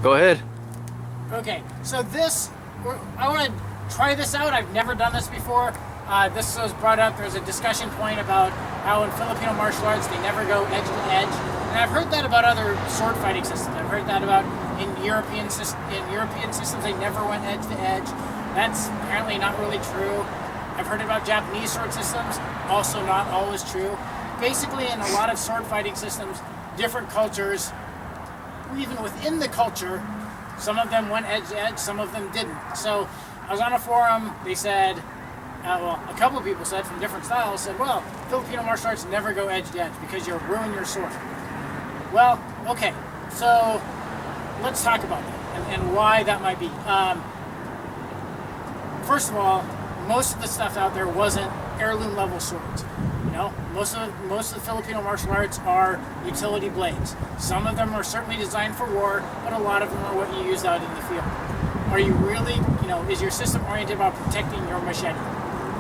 Go ahead. Okay, so I want to try this out. I've never done this before. This was brought up. There's a discussion point about how in Filipino martial arts they never go edge to edge, and I've heard that about other sword fighting systems. I've heard that about in European systems they never went edge to edge. That's apparently not really true. I've heard about Japanese sword systems, also not always true. Basically, in a lot of sword fighting systems, different cultures, even within the culture, some of them went edge to edge, some of them didn't. So I was on a forum, they said, a couple of people said from different styles, said, well, Filipino martial arts never go edge to edge because you'll ruin your sword. Well, okay, so let's talk about that and why that might be. First of all, most of the stuff out there wasn't heirloom level swords. You know, most of the Filipino martial arts are utility blades. Some of them are certainly designed for war, but a lot of them are what you use out in the field. Are you really, is your system oriented about protecting your machete?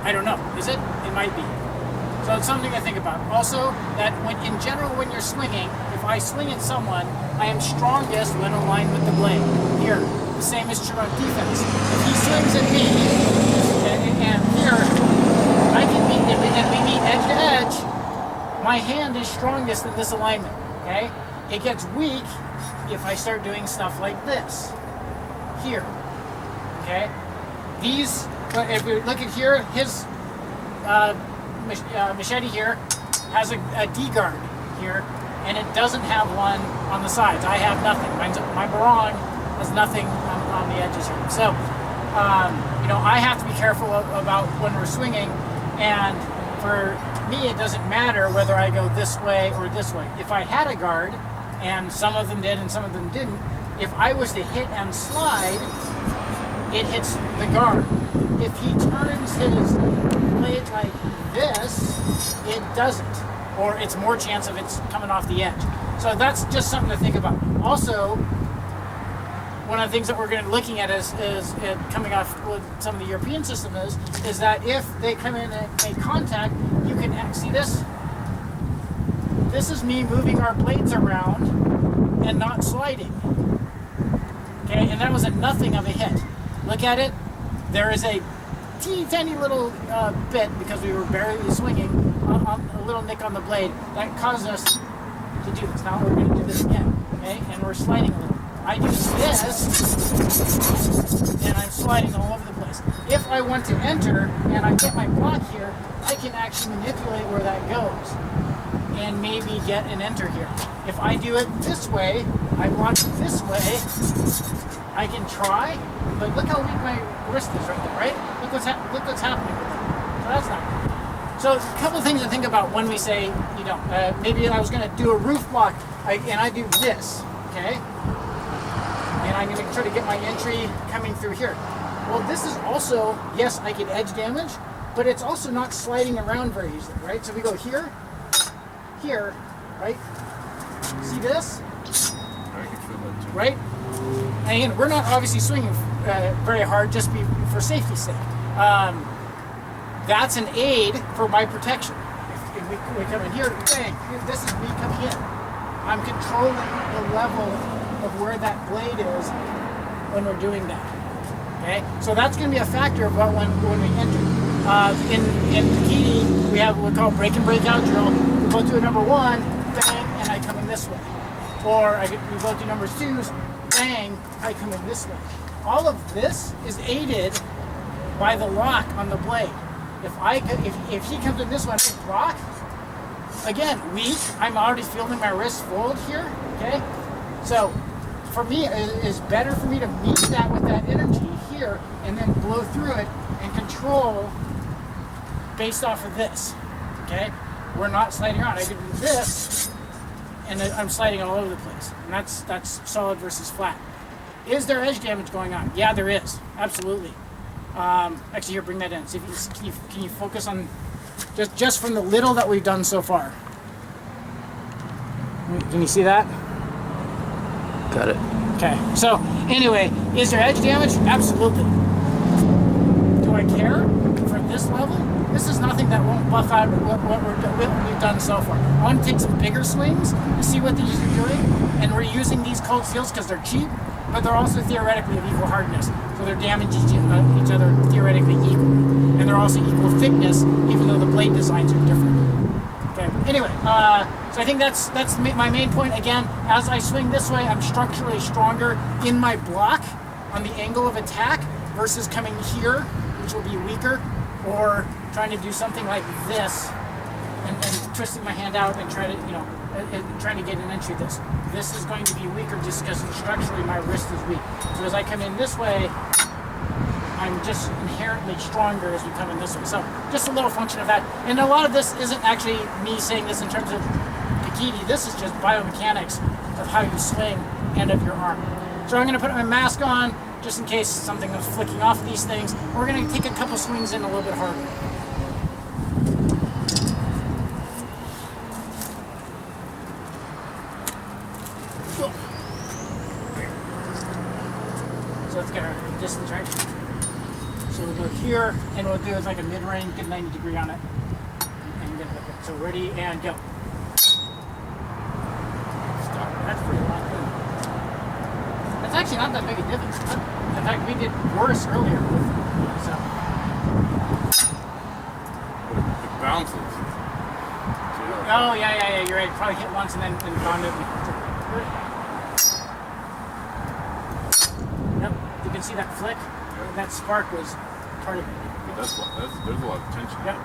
I don't know. Is it? It might be. So it's something to think about. Also, that in general, when you're swinging, if I swing at someone, I am strongest when aligned with the blade. Here, the same is true on defense. If he swings at me, and here, I can meet, and we meet edge to edge, my hand is strongest in this alignment, okay? It gets weak if I start doing stuff like this, here, okay? If we look at here, his machete here has a D guard here, and it doesn't have one on the sides. I have nothing. My barong has nothing on the edges here. So, I have to be careful about when we're swinging, and for me, it doesn't matter whether I go this way or this way. If I had a guard, and some of them did and some of them didn't, if I was to hit and slide, it hits the guard. If he turns his blade like this, it doesn't. Or it's more chance of it's coming off the edge. So that's just something to think about. Also, one of the things that we're going to be looking at is coming off with some of the European system is that if they come in and make contact, you can see this. This is me moving our blades around and not sliding. Okay, and that was a nothing of a hit. Look at it. There is a teeny tiny little bit, because we were barely swinging, on a little nick on the blade that caused us to do this. Now we're going to do this again, okay? And we're sliding a little. I do this, and I'm sliding all over the place. If I want to enter and I get my block here, I can actually manipulate where that goes and maybe get an enter here. If I do it this way, I block this way, I can try, but look how weak my wrist is right there, right? Look what's happening with it. So that's not good. So a couple of things to think about when we say, maybe I was going to do a roof block, and I do this, okay? And I'm going to try to get my entry coming through here. Well, this is also, yes, I can edge damage, but it's also not sliding around very easily, right? So we go here, right? See this? I can feel that too. Right? And again, we're not obviously swinging very hard just for safety's sake. That's an aid for my protection. If we come in here, bang, this is me coming in. I'm controlling the level of where that blade is when we're doing that. Okay? So that's going to be a factor about when we enter. In Takiti, we have what we call break and break out drill. We go through number one, bang, and I come in this way. Or we go through number twos, bang, I come in this way. All of this is aided by the lock on the blade. If he comes in this one, I block. Again, weak. I'm already feeling my wrist fold here. Okay, so for me, it is better for me to meet that with that energy here, and then blow through it and control based off of this. Okay, we're not sliding around. I can do this, and I'm sliding all over the place, and that's solid versus flat. Is there edge damage going on? Yeah, there is. Absolutely. Actually, here, bring that in. See if can you focus on just from the little that we've done so far. Can you see that? Got it. Okay. So anyway, is there edge damage? Absolutely. Do I care for this level? this is nothing that won't buff out what we've done so far. I want to take some bigger swings to see what these are doing, and we're using these cold steels because they're cheap, but they're also theoretically of equal hardness, so they're damaging each other theoretically equal, and they're also equal thickness, even though the blade designs are different. Okay. Anyway, so I think that's my main point. Again, as I swing this way, I'm structurally stronger in my block on the angle of attack versus coming here, which will be weaker, or trying to do something like this and twisting my hand out and trying to get an entry this. This is going to be weaker just because structurally my wrist is weak. So as I come in this way, I'm just inherently stronger as we come in this way. So just a little function of that. And a lot of this isn't actually me saying this in terms of Pikiti. This is just biomechanics of how you swing and of your arm. So I'm going to put my mask on just in case something was flicking off these things. We're going to take a couple swings in a little bit harder. So let's get our distance right. So we'll go here, and we'll do like a mid-range, get 90 degree on it, and get it like that. So ready, and go. Stop. That's pretty long. That's actually not that big a difference. In fact, we did worse earlier with so. It bounces. Oh, yeah, you're right. Probably hit once and then found it. Yep, you can see that flick. That spark was part of it. There's a lot of tension. Yep.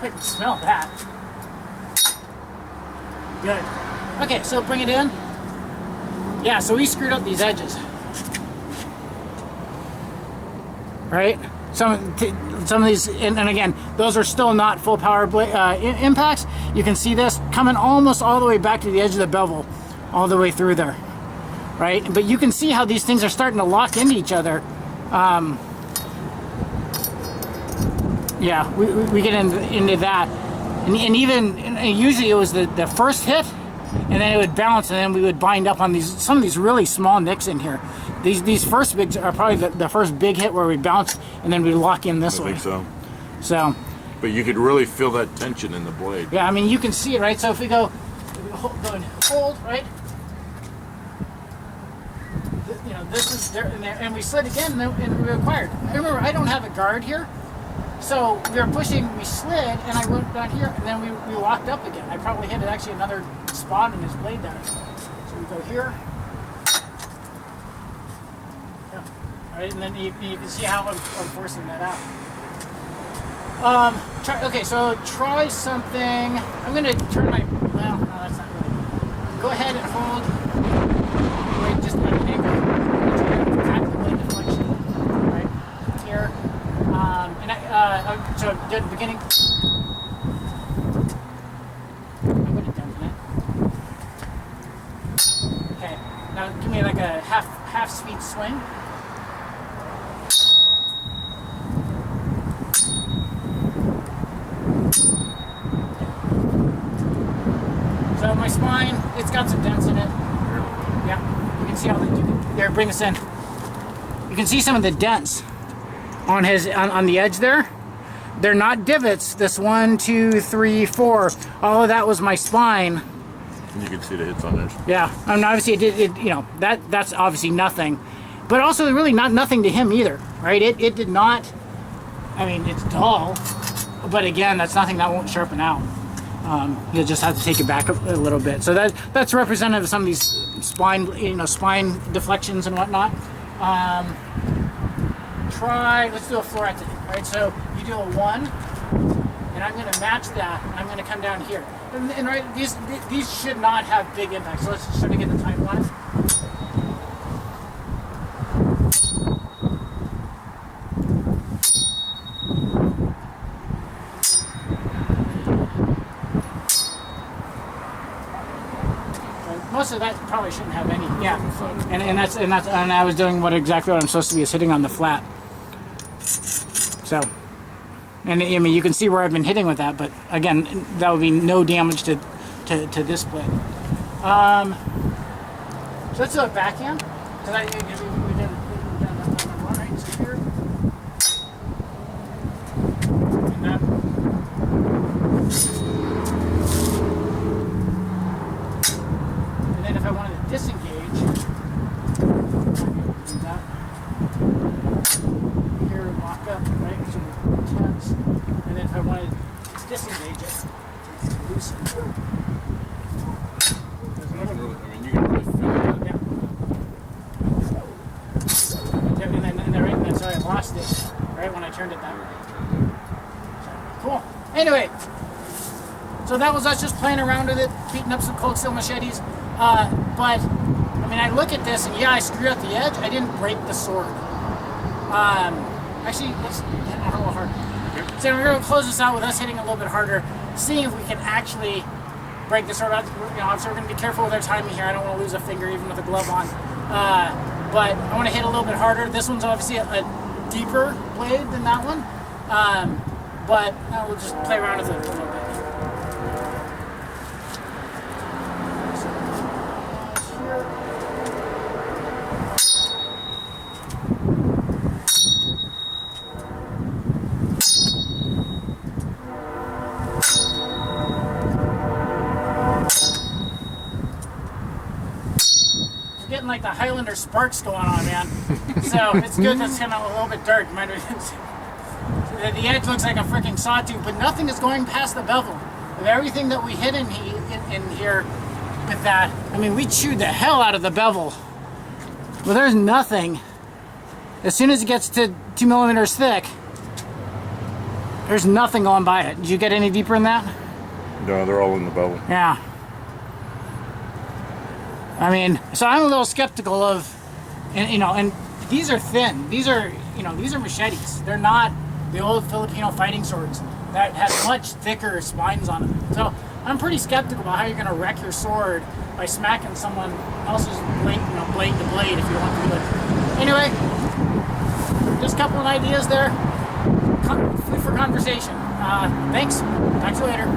I can smell that. Good. Okay, so bring it in. Yeah, so we screwed up these edges. Right? Some of these, and again, those are still not full power impacts. You can see this coming almost all the way back to the edge of the bevel, all the way through there. Right? But you can see how these things are starting to lock into each other. Yeah, we get into that. And even, usually it was the first hit, and then it would bounce, and then we would bind up on some of these really small nicks in here. These first bigs are probably the first big hit where we bounce, and then we lock in this way. I think so. So. But you could really feel that tension in the blade. Yeah, I mean, you can see it, right? So if we go and hold, right? You know, this is there, and we slid again, and we acquired. Remember, I don't have a guard here, so we were pushing, we slid, and I went down here, and then we locked up again. I probably hit actually another spot in his blade down here. So we go here. Yeah. All right, and then you can see how I'm forcing that out. Okay, so try something. I'm going to turn my, well, no, that's not really. Go ahead and hold. Wait, just at an angle. Track the blade deflection, right here. So at the beginning. I would have done that. Okay, now give me like a half speed swing. So my spine, it's got some dents in it. Yeah, you can see how there. Bring this in. You can see some of the dents on on the edge there. They're not divots. This 1, 2, 3, 4. All of that was my spine. You can see the hits on there. Yeah, I mean, obviously it you know, that's obviously nothing, but also really not nothing to him either, right? It did not. I mean, it's dull, but again, that's nothing that won't sharpen out. You'll just have to take it back a little bit. So that's representative of some of these spine deflections and whatnot. Let's do a floret today, right? So you do a 1, and I'm going to match that, and I'm going to come down here. And right, these should not have big impacts. So let's just try to get the time-wise. Most of that probably shouldn't have any. Yeah, and I was doing exactly what I'm supposed to be, is hitting on the flat. So, and I mean, you can see where I've been hitting with that, but again, that would be no damage to this blade. So let's do a backhand, because we've done that one, right? So here. that. And then if I wanted to disengage, do that. Here, lock up, right? So tense. And then if I wanted to disengage it, loosen. There's I another. mean, you can really feel that. Yeah. And then, sorry, I lost it right when I turned it that way. Cool. Anyway, so that was us just playing around with it, beating up some cold steel machetes. But I mean, I look at this and yeah, I screwed up the edge. I didn't break the sword. Actually, let's hit a little harder. So we're going to close this out with us hitting a little bit harder, seeing if we can actually break the sword. Obviously, we're going to be careful with our timing here. I don't want to lose a finger even with a glove on. But I want to hit a little bit harder. This one's obviously a deeper blade than that one. But we'll just play around with it a little bit. Getting like the Highlander sparks going on, man. So it's good that it's kind of a little bit dark. The edge looks like a freaking sawtooth, but nothing is going past the bevel. With everything that we hit in here with that, I mean, we chewed the hell out of the bevel. But there's nothing. As soon as it gets to 2 millimeters thick, there's nothing going by it. Did you get any deeper in that? No, they're all in the bevel. Yeah. I mean, so I'm a little skeptical of, and these are thin. These are machetes. They're not the old Filipino fighting swords that have much thicker spines on them. So I'm pretty skeptical about how you're going to wreck your sword by smacking someone else's blade, blade to blade if you want to do it. Anyway, just a couple of ideas there. Food for conversation. Thanks. Talk to you later.